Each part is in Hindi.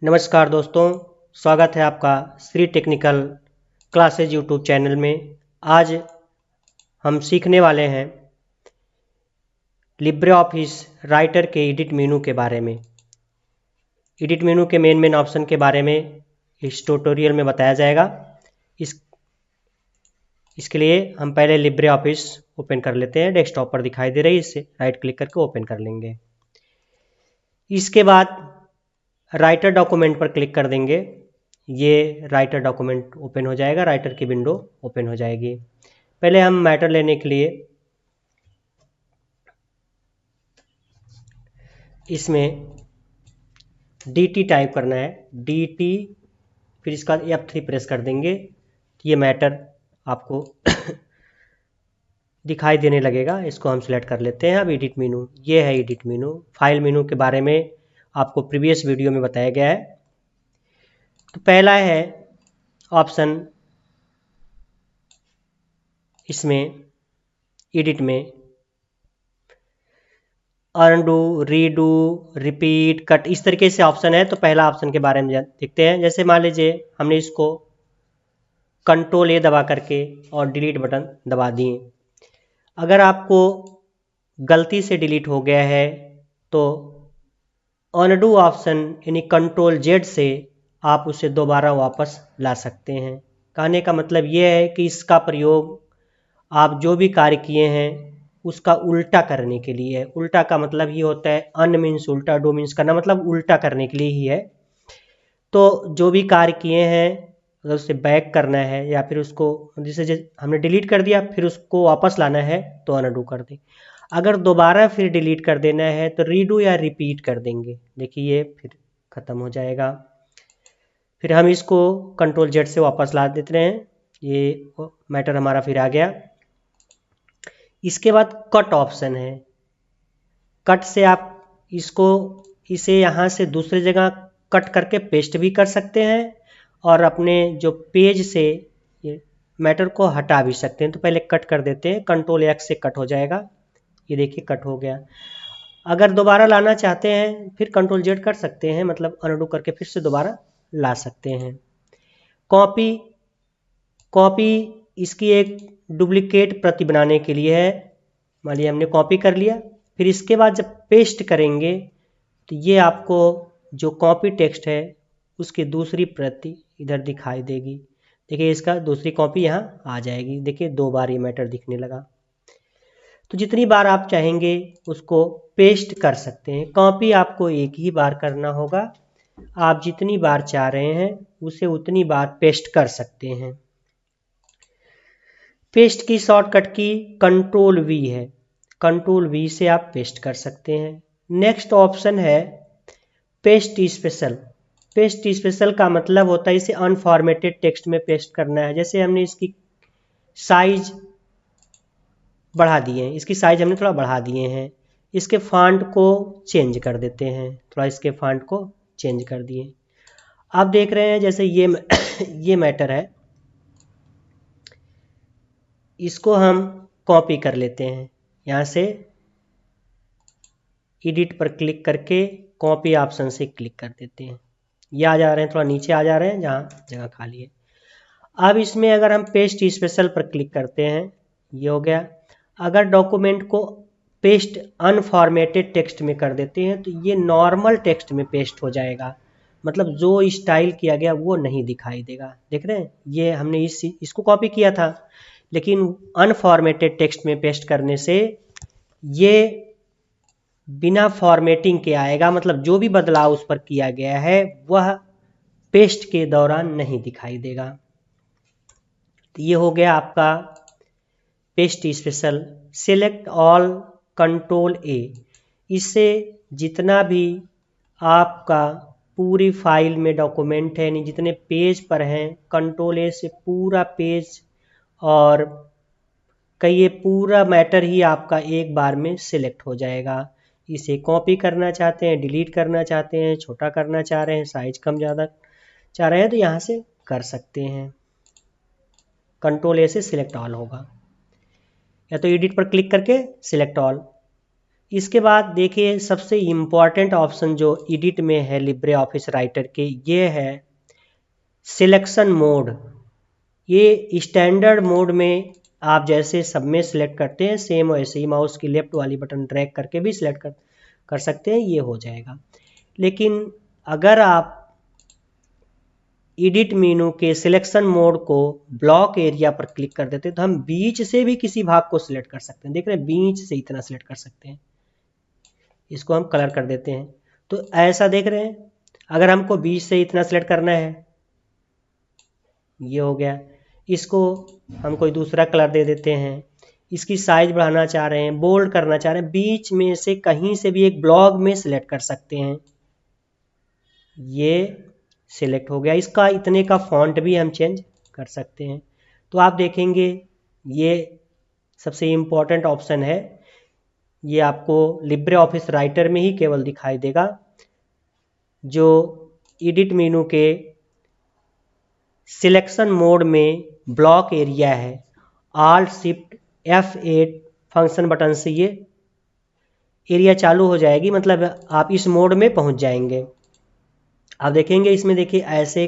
नमस्कार दोस्तों, स्वागत है आपका Shri technical classes YouTube channel में। आज हम सीखने वाले हैं लिब्रे ऑफिस राइटर के एडिट मेनू के बारे में। एडिट मेनू के मेन ऑप्शन के बारे में इस ट्यूटोरियल में बताया जाएगा। इसके लिए हम पहले लिब्रे ऑफिस ओपन कर लेते हैं। डेस्कटॉप पर दिखाई दे रही है, इससे राइट क्लिक करके ओपन कर लेंगे। इसके बाद राइटर डॉक्यूमेंट पर क्लिक कर देंगे। ये राइटर डॉक्यूमेंट ओपन हो जाएगा, राइटर की विंडो ओपन हो जाएगी। पहले हम मैटर लेने के लिए इसमें dt टाइप करना है, dt, फिर इसका F3 प्रेस कर देंगे। ये मैटर आपको दिखाई देने लगेगा। इसको हम सिलेक्ट कर लेते हैं। अब एडिट मेनू, ये है एडिट मेनू। फाइल मेनू के बारे में आपको प्रीवियस वीडियो में बताया गया है। तो पहला है ऑप्शन इसमें एडिट में अनडू, रीडू, रिपीट, कट, इस तरीके से ऑप्शन है। तो पहला ऑप्शन के बारे में देखते हैं। जैसे मान लीजिए हमने इसको कंट्रोल ए दबा करके और डिलीट बटन दबा दिए। अगर आपको गलती से डिलीट हो गया है तो अनडू ऑप्शन यानी कंट्रोल जेड से आप उसे दोबारा वापस ला सकते हैं। कहने का मतलब ये है कि इसका प्रयोग आप जो भी कार्य किए हैं उसका उल्टा करने के लिए है। उल्टा का मतलब ये होता है, अन मीन्स उल्टा, डू मीन्स करना, मतलब उल्टा करने के लिए ही है। तो जो भी कार्य किए हैं अगर उसे बैक करना है या फिर उसको जैसे हमने डिलीट कर दिया फिर उसको वापस लाना है तो अनडू कर दें। अगर दोबारा फिर डिलीट कर देना है तो रीडू या रिपीट कर देंगे। देखिए ये फिर ख़त्म हो जाएगा। फिर हम इसको कंट्रोल जेड से वापस ला देते हैं। ये मैटर हमारा फिर आ गया। इसके बाद कट ऑप्शन है। कट से आप इसे यहाँ से दूसरी जगह कट करके पेस्ट भी कर सकते हैं और अपने जो पेज से ये मैटर को हटा भी सकते हैं। तो पहले कट कर देते हैं, कंट्रोल एक्स से कट हो जाएगा। ये देखिए कट हो गया। अगर दोबारा लाना चाहते हैं फिर कंट्रोल जेड कर सकते हैं, मतलब अनडू करके फिर से दोबारा ला सकते हैं। कॉपी इसकी एक डुप्लीकेट प्रति बनाने के लिए है। मान लिया हमने कॉपी कर लिया, फिर इसके बाद जब पेस्ट करेंगे तो ये आपको जो कॉपी टेक्स्ट है उसकी दूसरी प्रति इधर दिखाई देगी। देखिए इसका दूसरी कॉपी यहाँ आ जाएगी। देखिए 2 बार ये मैटर दिखने लगा। तो जितनी बार आप चाहेंगे उसको पेस्ट कर सकते हैं। कॉपी आपको एक ही बार करना होगा। आप जितनी बार चाह रहे हैं उसे उतनी बार पेस्ट कर सकते हैं। पेस्ट की शॉर्टकट की कंट्रोल वी है। कंट्रोल वी से आप पेस्ट कर सकते हैं। नेक्स्ट ऑप्शन है पेस्ट स्पेशल। पेस्ट स्पेशल का मतलब होता है इसे अनफॉर्मेटेड टेक्स्ट में पेस्ट करना है। जैसे हमने इसकी साइज बढ़ा दिए हैं, इसकी साइज हमने थोड़ा बढ़ा दिए हैं। इसके फॉन्ट को चेंज कर देते हैं, थोड़ा इसके फॉन्ट को चेंज कर दिए। आप देख रहे हैं जैसे ये ये मैटर है, इसको हम कॉपी कर लेते हैं। यहाँ से एडिट पर क्लिक करके कॉपी ऑप्शन से क्लिक कर देते हैं। ये आ जा रहे हैं, थोड़ा नीचे आ जा रहे हैं जहाँ जगह खाली है। अब इसमें अगर हम पेस्ट स्पेशल पर क्लिक करते हैं, ये हो गया। अगर डॉक्यूमेंट को पेस्ट अनफॉर्मेटेड टेक्स्ट में कर देते हैं तो ये नॉर्मल टेक्स्ट में पेस्ट हो जाएगा, मतलब जो स्टाइल किया गया वो नहीं दिखाई देगा। देख रहे हैं, ये हमने इसको कॉपी किया था लेकिन अनफॉर्मेटेड टेक्स्ट में पेस्ट करने से ये बिना फॉर्मेटिंग के आएगा, मतलब जो भी बदलाव उस पर किया गया है वह पेस्ट के दौरान नहीं दिखाई देगा। तो ये हो गया आपका paste special. Select all, control ए, इससे जितना भी आपका पूरी फाइल में डॉक्यूमेंट है यानी जितने पेज पर हैं, कंट्रोल ए से पूरा पेज और ये पूरा मैटर ही आपका एक बार में सिलेक्ट हो जाएगा। इसे कॉपी करना चाहते हैं, डिलीट करना चाहते हैं, छोटा करना चाह रहे हैं, साइज कम ज़्यादा चाह रहे हैं तो यहाँ से कर सकते हैं। कंट्रोल ए से सिलेक्ट ऑल होगा, या तो एडिट पर क्लिक करके सिलेक्ट ऑल, इसके बाद देखिए सबसे इम्पॉर्टेंट ऑप्शन जो एडिट में है लिब्रे ऑफिस राइटर के, ये है सिलेक्शन मोड। ये स्टैंडर्ड मोड में आप जैसे सब में सिलेक्ट करते हैं सेम वैसे ही माउस की लेफ्ट वाली बटन ड्रैग करके भी सिलेक्ट कर सकते हैं, ये हो जाएगा। लेकिन अगर आप एडिट मेनू के सिलेक्शन मोड को ब्लॉक एरिया पर क्लिक कर देते हैं तो हम बीच से भी किसी भाग को सिलेक्ट कर सकते हैं। देख रहे हैं, बीच से इतना सिलेक्ट कर सकते हैं। इसको हम कलर कर देते हैं तो ऐसा देख रहे हैं, अगर हमको बीच से इतना सिलेक्ट करना है, ये हो गया। इसको हम कोई दूसरा कलर दे देते हैं। इसकी साइज बढ़ाना चाह रहे हैं, बोल्ड करना चाह रहे हैं, बीच में से कहीं से भी एक ब्लॉक में सिलेक्ट कर सकते हैं। ये सिलेक्ट हो गया। इसका इतने का फॉन्ट भी हम चेंज कर सकते हैं। तो आप देखेंगे ये सबसे इम्पोर्टेंट ऑप्शन है। ये आपको लिब्रे ऑफिस राइटर में ही केवल दिखाई देगा। जो एडिट मेनू के सिलेक्शन मोड में ब्लॉक एरिया है, Alt Shift F8 function button से ये एरिया चालू हो जाएगी, मतलब आप इस मोड में पहुंच जाएंगे। आप देखेंगे इसमें, देखिए ऐसे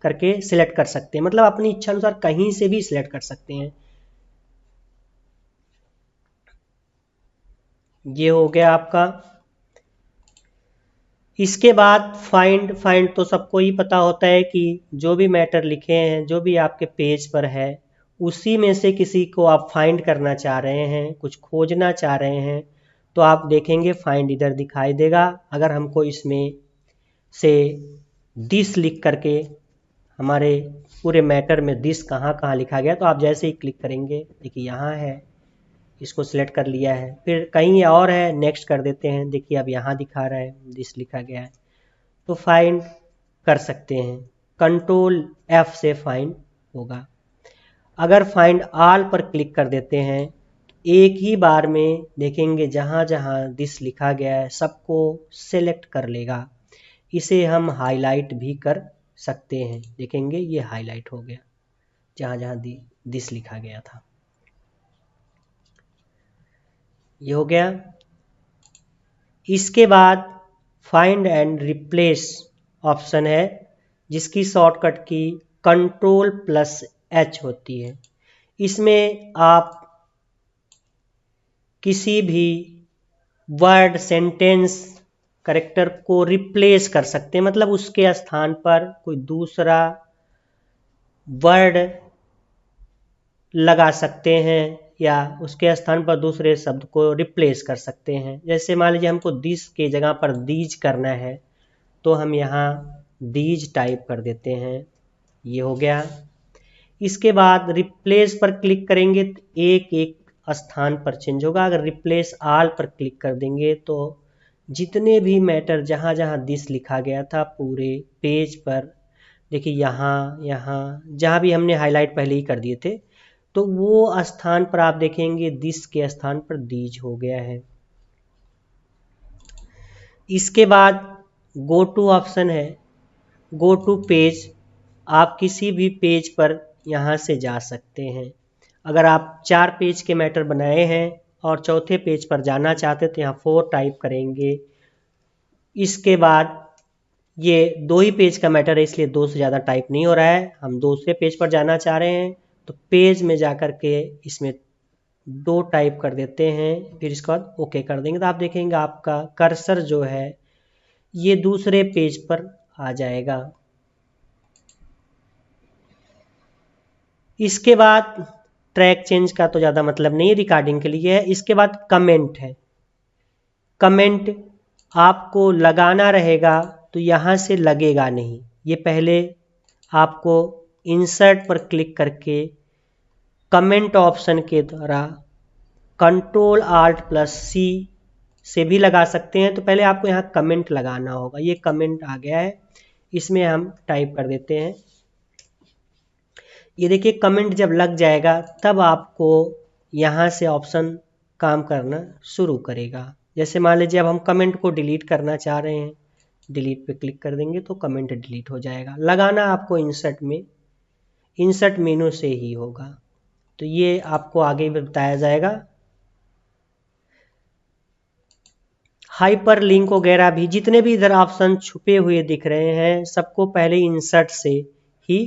करके सिलेक्ट कर सकते हैं, मतलब अपनी इच्छा अनुसार कहीं से भी सिलेक्ट कर सकते हैं। ये हो गया आपका। इसके बाद फाइंड तो सबको ही पता होता है कि जो भी मैटर लिखे हैं, जो भी आपके पेज पर है, उसी में से किसी को आप फाइंड करना चाह रहे हैं, कुछ खोजना चाह रहे हैं, तो आप देखेंगे फाइंड इधर दिखाई देगा। अगर हमको इसमें से दिस लिख करके हमारे पूरे मैटर में दिस कहाँ कहाँ लिखा गया, तो आप जैसे ही क्लिक करेंगे, देखिए यहाँ है, इसको सिलेक्ट कर लिया है। फिर कहीं और है, नेक्स्ट कर देते हैं, देखिए अब यहाँ दिखा रहा है दिस लिखा गया है, तो फाइंड कर सकते हैं। कंट्रोल F से फाइंड होगा। अगर फाइंड ऑल पर क्लिक कर देते हैं, एक ही बार में देखेंगे जहाँ जहाँ दिस लिखा गया है सबको सेलेक्ट कर लेगा। इसे हम हाईलाइट भी कर सकते हैं। देखेंगे ये हाईलाइट हो गया जहाँ जहाँ दिस लिखा गया था। ये हो गया। इसके बाद फाइंड एंड रिप्लेस ऑप्शन है, जिसकी शॉर्टकट की Ctrl+H होती है। इसमें आप किसी भी वर्ड, सेंटेंस, कैरेक्टर को रिप्लेस कर सकते हैं, मतलब उसके स्थान पर कोई दूसरा वर्ड लगा सकते हैं या उसके स्थान पर दूसरे शब्द को रिप्लेस कर सकते हैं। जैसे मान लीजिए हमको दिस के जगह पर दीज करना है, तो हम यहाँ दीज टाइप कर देते हैं। ये हो गया। इसके बाद रिप्लेस पर क्लिक करेंगे तो एक एक स्थान पर चेंज होगा। अगर रिप्लेस ऑल पर क्लिक कर देंगे तो जितने भी मैटर जहाँ जहाँ दिस लिखा गया था पूरे पेज पर, देखिए यहाँ यहाँ जहाँ भी हमने हाईलाइट पहले ही कर दिए थे, तो वो स्थान पर आप देखेंगे दिस के स्थान पर दीज हो गया है। इसके बाद गो टू ऑप्शन है। गो टू पेज, आप किसी भी पेज पर यहाँ से जा सकते हैं। अगर आप 4 पेज के मैटर बनाए हैं और चौथे पेज पर जाना चाहते तो यहाँ 4 टाइप करेंगे। इसके बाद ये 2 ही पेज का मैटर है, इसलिए 2 से ज़्यादा टाइप नहीं हो रहा है। हम दूसरे पेज पर जाना चाह रहे हैं तो पेज में जा कर के इसमें 2 टाइप कर देते हैं, फिर इसके बाद ओके कर देंगे तो आप देखेंगे आपका कर्सर जो है ये दूसरे पेज पर आ जाएगा। इसके बाद ट्रैक चेंज का तो ज़्यादा मतलब नहीं, रिकॉर्डिंग के लिए है। इसके बाद कमेंट है। कमेंट आपको लगाना रहेगा तो यहाँ से लगेगा नहीं, ये पहले आपको इंसर्ट पर क्लिक करके कमेंट ऑप्शन के द्वारा Ctrl+Alt+C से भी लगा सकते हैं। तो पहले आपको यहाँ कमेंट लगाना होगा। ये कमेंट आ गया है, इसमें हम टाइप कर देते हैं। ये देखिए कमेंट जब लग जाएगा तब आपको यहाँ से ऑप्शन काम करना शुरू करेगा। जैसे मान लीजिए अब हम कमेंट को डिलीट करना चाह रहे हैं, डिलीट पे क्लिक कर देंगे तो कमेंट डिलीट हो जाएगा। लगाना आपको इंसर्ट में, इंसर्ट मेनू से ही होगा। तो ये आपको आगे भी बताया जाएगा। हाइपर लिंक वगैरह भी जितने भी इधर ऑप्शन छुपे हुए दिख रहे हैं सबको पहले इंसर्ट से ही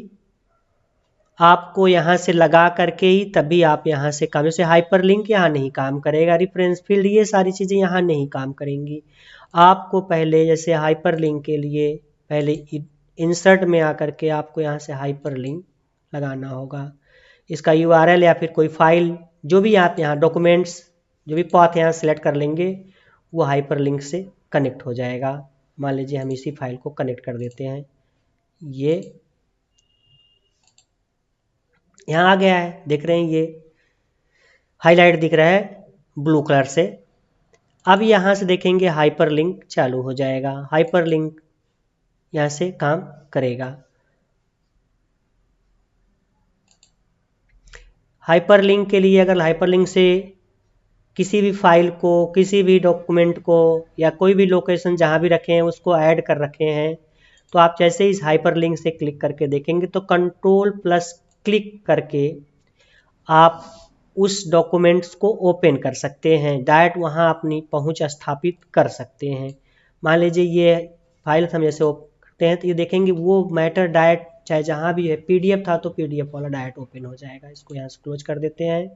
आपको यहाँ से लगा करके ही तभी आप यहाँ से काम, जैसे हाइपर लिंक यहाँ नहीं काम करेगा, रेफरेंस फील्ड ये सारी चीज़ें यहाँ नहीं काम करेंगी। आपको पहले जैसे हाइपर लिंक के लिए पहले इंसर्ट में आकर के आपको यहाँ से हाइपर लिंक लगाना होगा। इसका URL या फिर कोई फाइल जो भी आप यहाँ डॉक्यूमेंट्स जो भी पाथ यहाँ सेलेक्ट कर लेंगे वो हाइपर लिंक से कनेक्ट हो जाएगा। मान लीजिए हम इसी फाइल को कनेक्ट कर देते हैं, ये यहाँ आ गया है, देख रहे हैं ये हाईलाइट दिख रहा है ब्लू कलर से। अब यहाँ से देखेंगे हाइपर लिंक चालू हो जाएगा, हाइपर लिंक यहाँ से काम करेगा। हाइपर लिंक के लिए अगर हाइपर लिंक से किसी भी फाइल को, किसी भी डॉक्यूमेंट को या कोई भी लोकेशन जहाँ भी रखे हैं उसको ऐड कर रखे हैं, तो आप जैसे ही इस हाइपर लिंक से क्लिक करके देखेंगे तो कंट्रोल प्लस क्लिक करके आप उस डॉक्यूमेंट्स को ओपन कर सकते हैं, डायरेक्ट वहाँ अपनी पहुँच स्थापित कर सकते हैं। मान लीजिए ये फाइल हम जैसे ओपन करते हैं तो ये देखेंगे वो मैटर डायरेक्ट चाहे जहाँ भी है, PDF था तो PDF वाला डायरेक्ट ओपन हो जाएगा। इसको यहाँ से क्लोज कर देते हैं।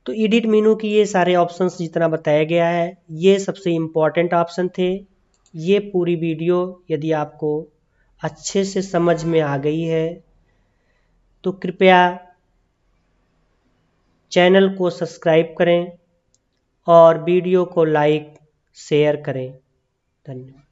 तो एडिट मेनू की ये सारे ऑप्शंस जितना बताया गया है ये सबसे इम्पॉर्टेंट ऑप्शन थे। ये पूरी वीडियो यदि आपको अच्छे से समझ में आ गई है तो कृपया चैनल को सब्सक्राइब करें और वीडियो को लाइक शेयर करें। धन्यवाद।